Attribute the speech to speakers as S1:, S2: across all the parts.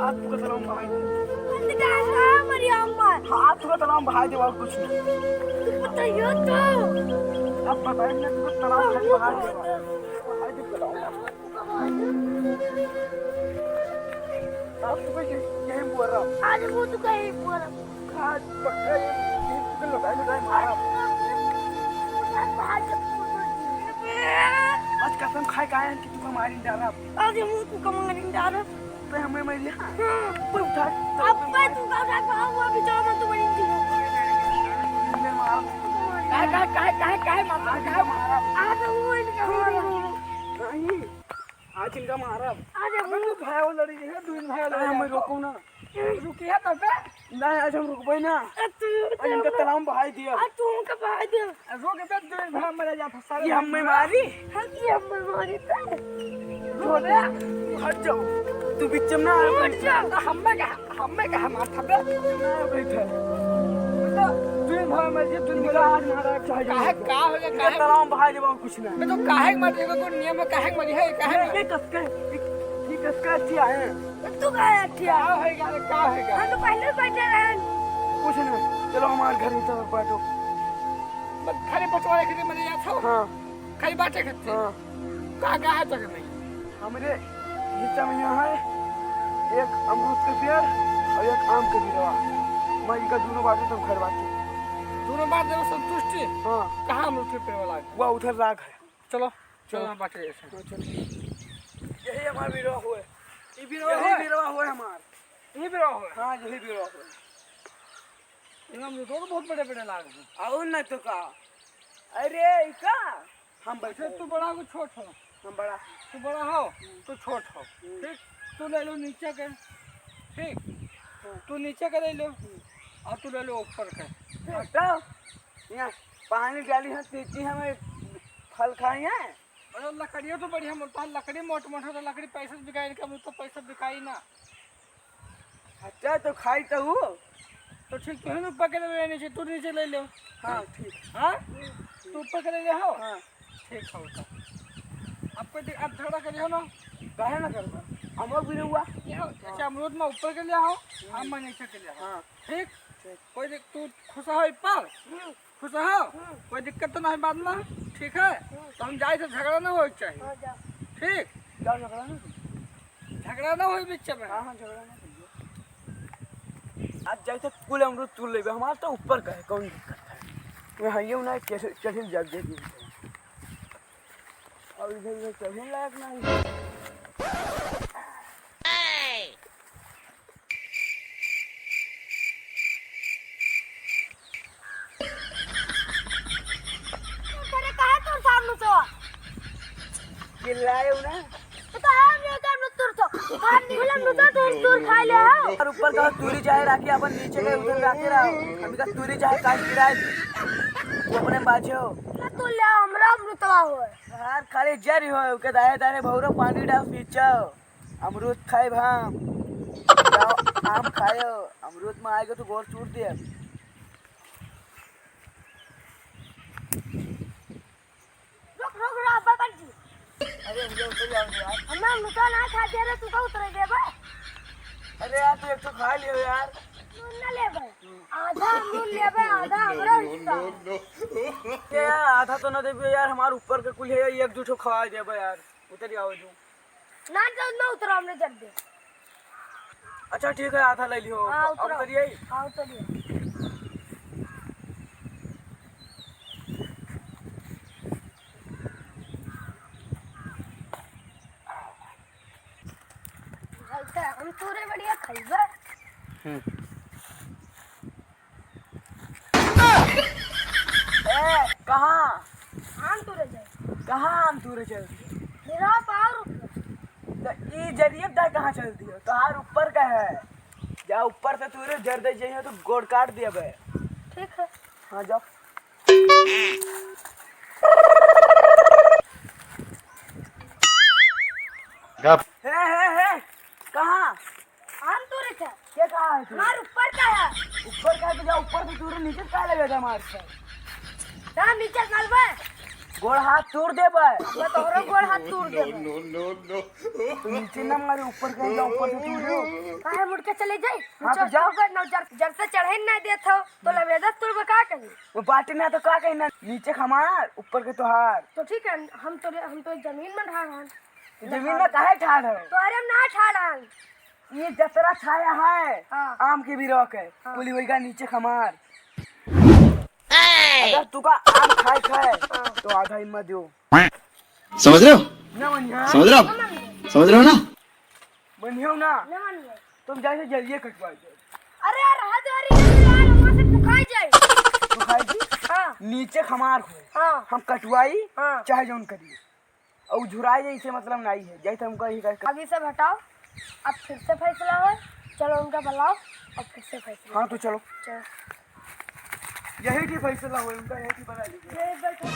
S1: हाथ को तलाम भाई
S2: अंदर का मरी अम्मा
S1: हाथ को तलाम भाई दे और कुछ नहीं
S2: पता यो तो
S1: अब बताएं ना तुझको तलाम भाई दे भाई दे तलाम अब तो यही बोल रहा
S2: आज वो तो कहीं बोला
S1: खाद पक्का ये तो लड़ाई मारा आज कसम खाए का है कि तू हमारी डाला
S2: आज वो तो कमांग डाल
S1: पे हमें मैं लिया पर उठा
S2: अब पे तू का वो अभी जाओ मत बड़ी थी
S1: मैं मारा
S2: काय मारा
S1: मारा
S2: आज वो इनका मारा
S1: नहीं आज इनका मारा
S2: आज
S1: मैं तो भाई वो लड़ी है दूर भाई लड़ी हम रोको ना
S2: रुकिया तो पे
S1: नहीं आज हम रुकबे ना
S2: तू
S1: आज इनका तलाम भाई दिया
S2: आज तू का भाई दे
S1: रोक पे दूर भाई मर जा फसा ये हमें मारी
S2: हम ये हम मारी तो
S1: छोड़े हट जाओ तू बीच में ना
S2: हट जा हमें का माथा पे
S1: ना बैठा तो दूर भाई मर जा दूर मेरा आज मारा चाहे
S2: काहे का हो गया
S1: इनका तलाम भाई दे कुछ ना
S2: मैं तो काहे मर जाएगा तो नियम में काहे मरी है काहे
S1: ये कसका अच्छी आए
S2: तू काहे अठिया
S1: होएगा क्या होएगा
S2: हम तो पहले बैठे रहे
S1: कुछ नहीं चलो हमारे घर में सब बैठो
S2: खाली बटवारे के मर जाता हो
S1: हाँ
S2: खाली बातें करते
S1: हाँ
S2: कहाँ है तो नहीं
S1: हमारे हिस्सा में यहाँ है एक अमरूद का पेड़ और एक आम का पेड़ मैं इनका दोनों बातें तुम घर बातें
S2: दोनों बात जब संतुष्टि
S1: हाँ
S2: कहाँ अमरूद के पेड़ वाला
S1: वह उधर राग है
S2: चलो चलो बातें ऐसे
S1: यही हमारा विरोह हुआ है
S2: ये
S1: यही विरोह हुआ है हमारा
S2: ये भी रहो
S1: हाँ यही विरोह हुआ
S2: अमरूद तो बहुत बड़े बड़े लाग हैं
S1: और नहीं तो का अरे का हम बैठे
S2: तू बड़ा हो छोट हो
S1: हम बड़ा
S2: तू बड़ा हो तू छोट हो ठीक तू ले लो नीचे के ठीक तू नीचे के ले लो और तू ले लो ऊपर के
S1: तो यहाँ पानी डाली है तीची हमें फल खाए हैं
S2: अरे लकड़ियों तो बढ़िया मोटा लकड़ी मोट मोटा तो लकड़ी पैसे से बिकाई का तो पैसा बिकाई ना
S1: अच्छा तो खाई तो हूँ
S2: तो ठीक तो है ऊपर के ले नीचे तू नीचे ले लो
S1: हाँ ठीक
S2: हाँ तू ऊपर के ले ले हो
S1: हाँ
S2: ठीक हो तो आपको अब झगड़ा कर हो ना
S1: काहे ना करबा अमर भी हुआ
S2: अच्छा अमरूद में ऊपर के ले आओ आम में नीचे के ले आओ
S1: हाँ
S2: ठीक कोई तू खुश हो पर खुश हो कोई दिक्कत तो नहीं बाद में ठीक है तो हम जाए तो झगड़ा ना हो चाहिए ठीक
S1: क्या झगड़ा ना
S2: झगड़ा ना हो बीच में
S1: हाँ हाँ झगड़ा ना करिए आज जैसे कुल अमरूद तोड़ लेबे हमारा तो ऊपर का है कौन दिक्कत है यहाँ ये ना कैसे चढ़िल जग दे दी और इधर इधर चढ़ने लायक नहीं चिल्लाए हो ना
S2: तो हम ये कर तुर तो हम निकलम न तो तुर खा ले आओ
S1: और ऊपर का तूरी चाहे राखी अपन नीचे के उधर राखे रहो हम का तूरी चाहे काट गिराए वो अपने बाजे हो
S2: तू ले हमरा अमृतवा हो
S1: यार खाली जरी हो के दाए दाए भौरो पानी डाल पीछो अमरूद खाए भाम जाओ आम खायो अमरूद में आएगा तो गोर चूर दे
S2: रुक रुक रा बाबा जी
S1: अरे मुझे उतर जाओ यार
S2: हम अमृतवा ना खा दे रे तू का उतर दे बे
S1: अरे यार तू एक तो खा लियो यार
S2: तू ना ले बे आधा अमरूद ले बे आधा हमरा हिस्सा
S1: क्या यार आधा तो ना देबे यार हमारे ऊपर के कुल है एक दूठो खा देबे यार उतर जाओ जो
S2: ना तो ना उतर हमने जब दे
S1: अच्छा ठीक है आधा ले लियो
S2: हाँ,
S1: अब
S2: उतरो।
S1: करिए
S2: हां उतर हम तोरे बढ़िया खाइबे
S1: ए कहां
S2: आम तोरे जाए
S1: कहां हम दूर चल
S2: मेरा पार
S1: तो ई जरिए दा कहां चल दियो तोहार ऊपर का है जा ऊपर से तूरे जर दे जइयो तो गोड़ काट दिया बे
S2: ठीक है
S1: हां जाओ हे कहां
S2: आम तोरे था
S1: क्या कहा है तू
S2: हमार ऊपर का है
S1: ऊपर का तो जा ऊपर से तूरे नीचे का लगेगा हमारे से
S2: ना नीचे चलबे
S1: गोड़ हाथ तोड़ दे बे।
S3: मैं तोहरा गोड़ हाथ तोड़ देबे।
S1: तू नीचे ना मारे, ऊपर कहीं जा, ऊपर से तोड़ियो।
S3: काहे मुड़ के चले जाई?
S1: हाँ, तो जा।
S3: जब से चढ़े ना देत हो तो लवेदस तोड़ का करी?
S1: वो बाटे ना तो का कहना, नीचे खमार ऊपर के तोहार।
S3: तो ठीक है, हम तो जमीन में ढाल हन।
S1: जमीन में काहे ठाड़ है?
S3: तो अरे हम ना ठाल हन।
S1: ये जतरा छाया है
S3: हाँ।
S1: आम के भी रोक है,
S3: हाँ।
S1: पुली वही का नीचे खमार। अगर तू का आम खाए खाए तो आधा हिम्मत दो।
S4: समझ रहे हो?
S1: ना बनिया,
S4: समझ रहे हो? समझ रहे हो ना?
S1: बनियो ना,
S3: ना मानिए।
S1: तुम जैसे जल्दी कटवा दो।
S3: अरे यार हद हो रही है यार, वहां से फुकाई जाए।
S1: तो खाएगी
S3: हाँ
S1: नीचे खमार हो,
S3: हाँ
S1: हम कटवाई
S3: हाँ।
S1: चाहे जौन करिए, और झुराई जैसे मतलब नहीं है, जैसे हमको ही कर।
S3: अभी से हटाओ, अब फिर से फैसला हो। चलो उनका बुलाओ और फिर से फैसला।
S1: हाँ तो चलो,
S3: चलो
S1: यही की फैसला हुआ, उनका यही की बना लीजिए।
S3: ये बैठो।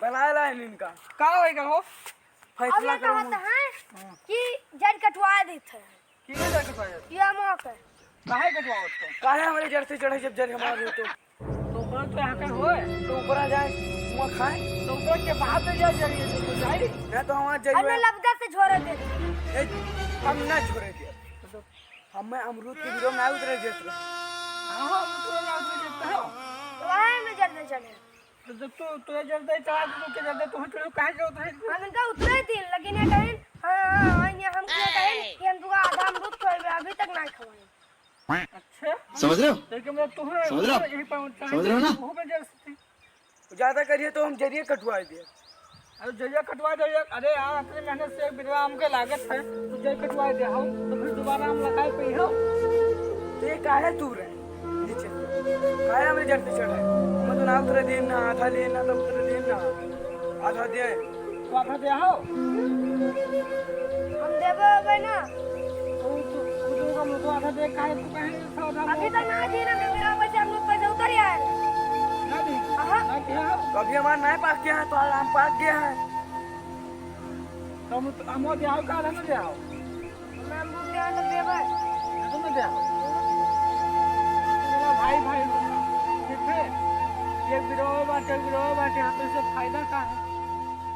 S1: बना ला है इनका
S2: का होएगा हो?
S3: अब
S1: फैसला
S3: ये
S1: करो।
S3: कहते हैं कि जज कटवा देते हैं।
S2: की के जाके पाए?
S3: ये मौका
S2: काहे कटवाओ तो?
S1: काहे हमारे जड़ से चढ़े, जब जड़ हमारे हो
S2: तो ऊपर तो यहाँ का होए।
S1: तो ऊपर आ जाए, वहाँ खाए
S2: तो ऊपर के बाहर से जा जाइए तो जाए।
S1: ना, तो हमारे
S3: हमने
S1: जरिए
S3: लबदा से झोरे देते।
S1: हम ना छोड़े थे, हमें अमरूद के विरोध ना उतरे देते रहे।
S2: हाँ हम तो ना तो देते हो।
S3: तो वहाँ में जल्दी चले।
S2: तो जब तो ये जल्दी चला तो के जल्दी तो हट काहे जरूरत है?
S3: हम इनका उतरे थी, लेकिन ये कहें हाँ ये हम क्या कहें कि हम तुका आधा अमरूद खोए अभी तक ना खवाए।
S2: अच्छा
S4: समझ रहे हो?
S2: लेकिन मैं तुम्हें
S4: समझ रहे हो?
S2: यही पर
S4: समझ रहे हो ना?
S2: मुंह पे जल सकती।
S1: ज्यादा करिए तो हम जरिए कटवा दिए।
S2: अरे जरिया कटवा दे। अरे यार अपनी मेहनत से एक बिरवा आम के लागत है तो जरिया कटवा दे हो तो फिर दोबारा आम लगाए पे हो।
S1: तो ये काहे तू रहे नीचे, काहे हमें जड़ से चढ़े? हम तो ना उतरे देन ना, आधा लेना तो उतरे देन ना, आधा दे।
S2: तो आधा दे हो
S3: हम देवे ना,
S2: तो आधा दे काहे तू कहे था आधा
S3: अभी तक ना दी ना, मेरा पैसे अमरूद पैसे उतर आए।
S2: ना दी
S3: हाँ
S2: ना दिया हो
S1: तो अभी हमारा नहीं पाक गया है, तो आम पाक गया है।
S2: तो हम दे हो का आधा ना दे हो
S3: मैं अमरूद दिया तो देवे।
S2: तुम दे हो मेरा भाई भाई ठीक है। ये बिरवा बाटे हाथ से फायदा का है।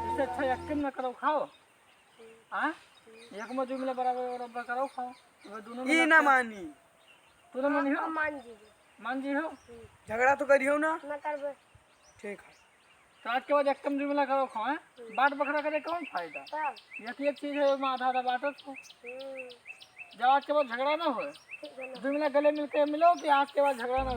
S2: इससे अच्छा यकीन न करो खाओ। हाँ एक में जो मिला बराबर करो खाओ। वो दोनों
S1: ये ना मानी,
S2: तू तो मानी हो?
S3: हम मान जीजिए,
S2: मान जी हो?
S1: झगड़ा तो करियो ना।
S3: ना करबे।
S1: ठीक है,
S2: तो आज के बाद एक कम जो मिला करो खाओ। बाट बकरा करे कौन फायदा?
S3: तब
S2: एक चीज है में आधा आधा बांटो तो जब आज के बाद झगड़ा ना हो।
S3: ठीक है ना।
S2: जो मिला गले मिलके मिलो कि आज के बाद झगड़ा ना हो।